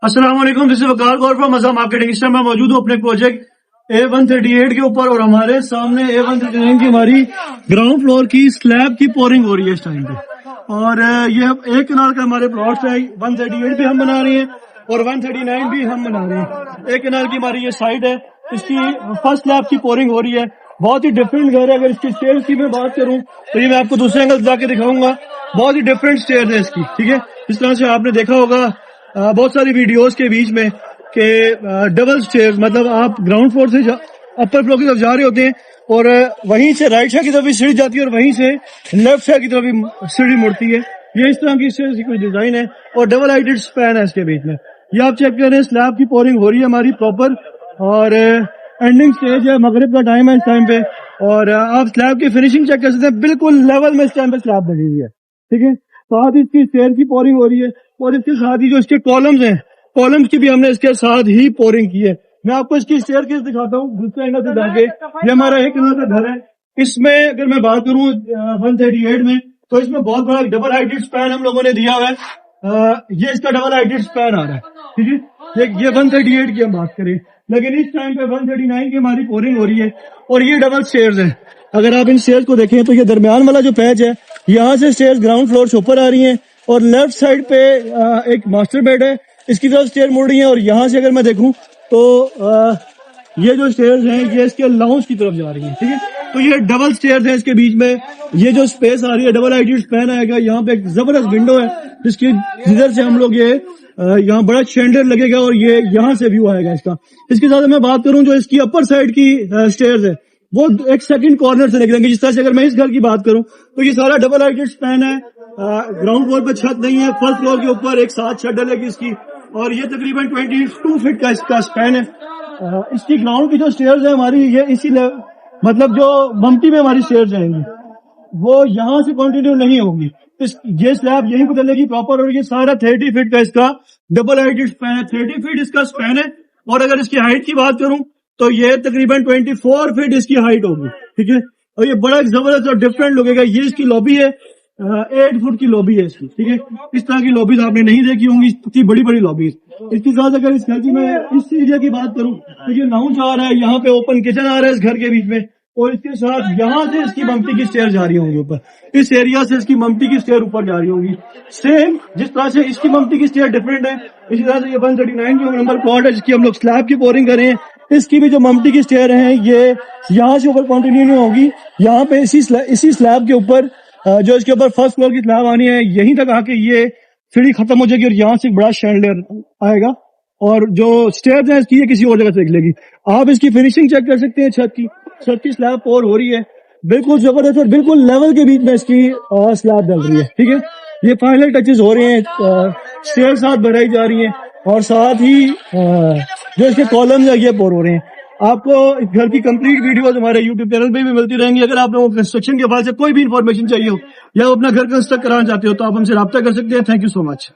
السلام علیکم، دس از وقار گور فرام مزہ مارکیٹنگ۔ اس ٹائم میں موجود ہوں اپنے پروجیکٹ A138 کے اوپر، اور ہمارے سامنے A139 کی ہماری گراؤنڈ فلور کی سلیب کی پورنگ ہو رہی ہے اس ٹائم پہ۔ اور یہ ایک کنال کا ہمارے پلاٹس ہے، 138 بھی ہم بنا رہے ہیں اور 139 بھی ہم بنا رہے ہیں۔ ایک کنال کی ہماری یہ سائڈ ہے، اس کی فرسٹ سلیب کی پورنگ ہو رہی ہے۔ بہت ہی ڈفرینٹ گھر ہے۔ اگر اس کی اسٹیئرز کی میں بات کروں تو یہ میں آپ کو دوسرے اینگل جا کے دکھاؤں گا، بہت ہی ڈفرینٹ اسٹیئرز ہے اس کی، ٹھیک ہے۔ اس طرح سے آپ نے دیکھا ہوگا بہت ساری ویڈیوز کے بیچ میں کہ ڈبل اسٹیئرز، مطلب آپ گراؤنڈ فلور سے اپر فلور کی طرف جا رہے ہوتے ہیں اور وہیں سے رائٹ سائڈ کی طرف بھی سیڑھی جاتی ہے اور وہیں سے لیفٹ سائڈ کی طرف بھی سیڑھی مڑتی ہے۔ یہ اس طرح کی اسٹیئرز کی کوئی ڈیزائن ہے اور ڈبل ہائٹڈ سپین ہے اس کے بیچ میں۔ یہ آپ چیک کریں، سلیب کی پورنگ ہو رہی ہے ہماری پراپر، اور اینڈنگ سٹیج ہے، مغرب کا ٹائم ہے اس ٹائم پہ، اور آپ سلیب کی فنیشنگ چیک کر سکتے ہیں، بالکل لیول میں اس ٹائم پہ سلیب بنی ہوئی ہے، ٹھیک ہے۔ ساتھ ہی اس کی اسٹیئر کی پورنگ ہو رہی ہے، اور اس کے ساتھ ہی جو اس کے کالمز ہیں، کالمز کی بھی ہم نے اس کے ساتھ ہی پورنگ کی ہے۔ میں آپ کو اس کی اسٹیئر کیس دکھاتا ہوں دوسرے اینگل سے جا کے۔ یہ ہمارا ایک کنال کا گھر ہے، اس میں اگر میں بات کروں 138 میں، تو اس میں بہت بڑا ڈبل ہائٹڈ سپین ہم لوگوں نے دیا ہوا ہے۔ یہ اس کا ڈبل ہائٹڈ سپین آ رہا ہے، ٹھیک ہے۔ یہ 138 کی ہم بات کریں، لیکن اس ٹائم پہ 139 کی ہماری پورنگ ہو رہی ہے، اور یہ ڈبل اسٹیئرز ہیں۔ اگر آپ ان اسٹیئرز کو دیکھیں تو یہ درمیان والا جو پیچ ہے، یہاں سے اسٹیئرز گراؤنڈ فلور سے اوپر آ رہی ہیں، اور لیفٹ سائڈ پہ ایک ماسٹر بیڈ ہے، اس کی طرف اسٹیئر مڑ رہی ہیں، اور یہاں سے اگر میں دیکھوں تو یہ جو اسٹیئرز ہیں یہ اس کے لاؤنج کی طرف جا رہی ہیں، ٹھیک ہے۔ تو یہ ڈبل اسٹیئرز ہیں، اس کے بیچ میں یہ جو اسپیس آ رہی ہے ڈبل ہائٹڈ سپین آئے گا۔ یہاں پہ ایک زبردست ونڈو ہے جس کی جدھر سے ہم لوگ یہاں بڑا شینڈر لگے گا، اور یہ یہاں سے ویو آئے گا اس کا۔ اس کے ساتھ میں بات کروں جو اس کی اپر سائڈ کی اسٹیئرز ہے، وہ ایک سیکنڈ کارنر سے نکلیں گے۔ جس طرح سے اگر میں اس گھر کی بات کروں تو یہ سارا ڈبل ہائٹڈ سپین ہے، گراؤنڈ فلور پہ چھت نہیں ہے، فرسٹ فلور کے اوپر ایک ساتھ چھت ڈلے گی اس کی، اور یہ تقریباً 22 فٹ کا اس کا سپین ہے۔ اس کی گراؤنڈ کی جو اسٹیئرز ہیں ہماری، یہ اسی مطلب جو ممٹی میں ہماری اسٹیئرز ہیں وہ یہاں سے کنٹینیو نہیں ہوگی، یہ سلیب یہیں کو چلے گی پراپر، اور یہ سارا 30 فٹ کا اس کا ڈبل ہائٹڈ سپین ہے، 30 فٹ اس کا سپین ہے۔ اور اگر اس کی ہائٹ کی بات کروں تو یہ تقریباً 24 فٹ اس کی ہائٹ ہوگی، ٹھیک ہے۔ اور یہ بڑا زبردست اور ڈفرینٹ لگے گا۔ یہ اس کی لابی ہے، 8 فٹ کی لابی ہے اس کی، ٹھیک ہے۔ اس طرح کی لابیز آپ نے نہیں دیکھی ہوں گی، اتنی بڑی بڑی لابیز۔ اس کے ساتھ اگر اس گھر کی میں اس ایریا کی بات کروں تو یہ لاؤنج آ رہا ہے، یہاں پہ اوپن کچن آ رہا ہے اس گھر کے بیچ میں، اور اس کے ساتھ یہاں سے اس کی ممٹی کی سٹیئر جا رہی ہوں گی اوپر، اس ایریا سے اس کی ممٹی کی سٹیئر اوپر جا رہی ہوں گی۔ سیم جس طرح سے اس کی ممٹی کی سٹیئر ڈفرینٹ ہے، اسی طرح سے یہ 139 جو نمبر پلاٹ ہے جس کی ہم لوگ سلیب کی پورنگ کر رہے ہیں، اس کی بھی جو ممٹی کی سٹیئر ہیں یہ یہاں سے اوپر کنٹینیو نہیں ہوگی، یہاں پہ اسی سلیب کے اوپر جو اس کے اوپر فرسٹ فلور کی سلیب آنی ہے، یہیں تک آ کے یہ سیڑھی ختم ہو جائے گی، اور یہاں سے ایک بڑا شینڈلر آئے گا، اور جو سٹیئرز ہیں اس کی یہ کسی اور جگہ سے نکلے گی۔ آپ اس کی فنیشنگ چیک کر سکتے ہیں، چھت کی سلیب پور ہو رہی ہے، بالکل زبردست، اور بالکل لیول کے بیچ میں اس کی سلیب ڈل رہی ہے، ٹھیک ہے۔ یہ فائنل ٹچز ہو رہے ہیں، سٹیئر ساتھ بڑھائی جا رہی ہیں، اور ساتھ ہی جو اس کے کالمز ہیں یہ پور ہو رہے ہیں۔ آپ کو اس گھر کی کمپلیٹ ویڈیوز ہمارے یوٹیوب چینل پہ بھی ملتی رہیں گی۔ اگر آپ لوگوں کو کنسٹرکشن کے حوالے سے کوئی بھی انفارمیشن چاہیے ہو یا اپنا گھر کنسٹرکٹ کرانا چاہتے ہو تو آپ ہم سے رابطہ کر سکتے ہیں۔ Thank you so much.